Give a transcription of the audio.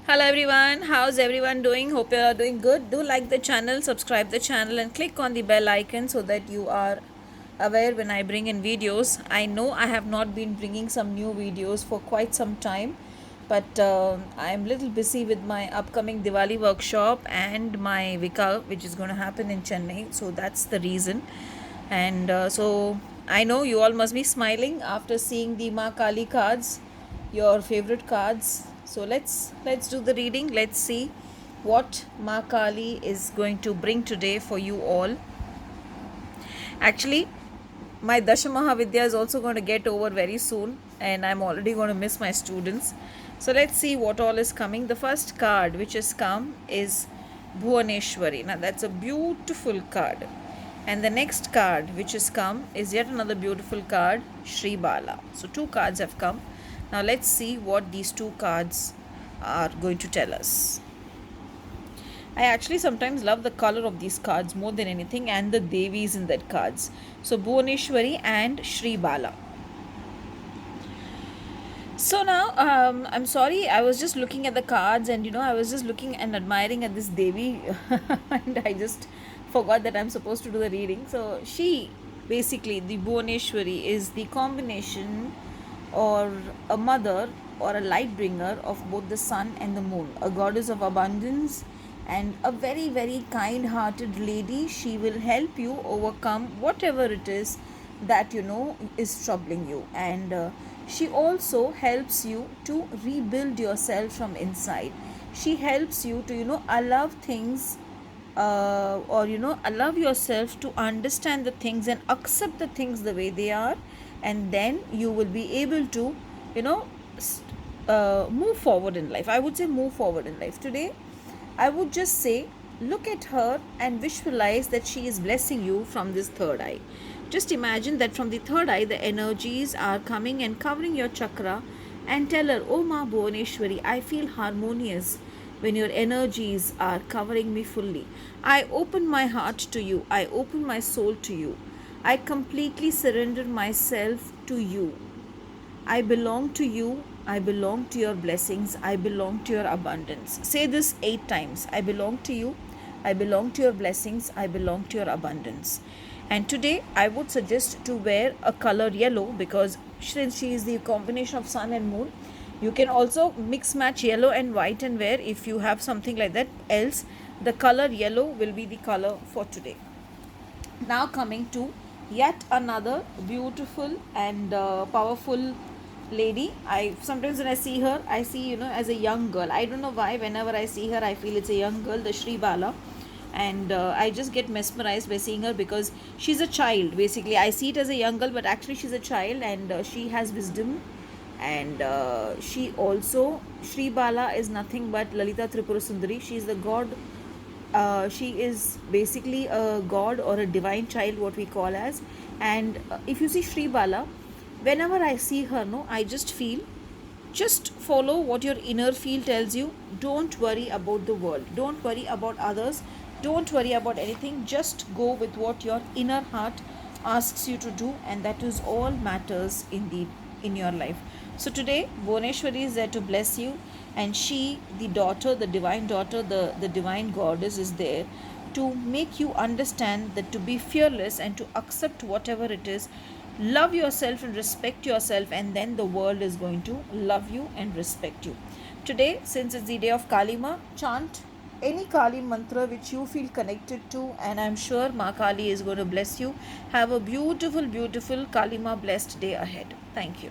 Hello everyone, how's everyone doing? Hope you are doing good. Do like the channel, subscribe the channel and click on the bell icon so that you are aware when I bring in videos. I know I have not been bringing some new videos for quite some time, but I'm a little busy with my upcoming Diwali workshop and my WICCA, which is going to happen in Chennai. So that's the reason. And so I know you all must be smiling after seeing the Ma Kali cards, your favorite cards. So let's do the reading. Let's see what Ma Kali is going to bring today for you all. Actually, my Dasha Mahavidya is also going to get over very soon, and I'm already going to miss my students. So let's see what all is coming. The first card which has come is Bhuvaneshwari. Now that's a beautiful card. And the next card which has come is yet another beautiful card, Shri Bala. So two cards have come. Now let's see what these two cards are going to tell us. I actually sometimes love the color of these cards more than anything, and the Devis in that cards. So Bhuvaneshwari and Shri Bala. So now, I'm sorry, I was just looking at the cards, and I was just looking and admiring at this Devi, and I just forgot that I'm supposed to do the reading. So she, basically, the Bhuvaneshwari is the combination or a mother or a light bringer of both the sun and the moon, a goddess of abundance and a very, very kind hearted lady. She will help you overcome whatever it is that is troubling you, and she also helps you to rebuild yourself from inside. She helps you to allow things, or allow yourself to understand the things and accept the things the way they are, and then you will be able to you know move forward in life. I would say move forward in life today. I would just say, look at her and visualize that she is blessing you from this third eye. Just imagine that from the third eye, the energies are coming and covering your chakra, and tell her, Oh Ma Bhuvaneshwari, I feel harmonious when your energies are covering me fully. I open my heart to you. I open my soul to you. I completely surrender myself to you. I belong to you. I belong to your blessings. I belong to your abundance. Say this 8 times. I belong to you. I belong to your blessings. I belong to your abundance. And today I would suggest to wear a color yellow, because since she is the combination of sun and moon, you can also mix match yellow and white and wear if you have something like that. Else, the color yellow will be the color for today. Now coming to yet another beautiful and powerful lady. I sometimes when I see her, I see as a young girl. I don't know why. Whenever I see her, I feel it's a young girl, the Shri Bala, and I just get mesmerized by seeing her because she's a child. Basically, I see it as a young girl, but actually she's a child, and she has wisdom, and she also, Shri Bala is nothing but Lalita Tripura Sundari. She is the god. She is basically a god or a divine child, what we call as. And if you see Shri Bala, whenever I see her, no, I just feel, just follow what your inner feel tells you. Don't worry about the world. Don't worry about others. Don't worry about anything. Just go with what your inner heart asks you to do, and that is all matters in your life. So today, Bhuvaneshwari is there to bless you, and she, the daughter, the divine daughter, the divine goddess, is there to make you understand that to be fearless and to accept whatever it is. Love yourself and respect yourself, and then the world is going to love you and respect you. Today, since it's the day of Kalima, chant any Kali mantra which you feel connected to, and I'm sure Ma Kali is going to bless you. Have a beautiful, beautiful Kalima blessed day ahead. Thank you.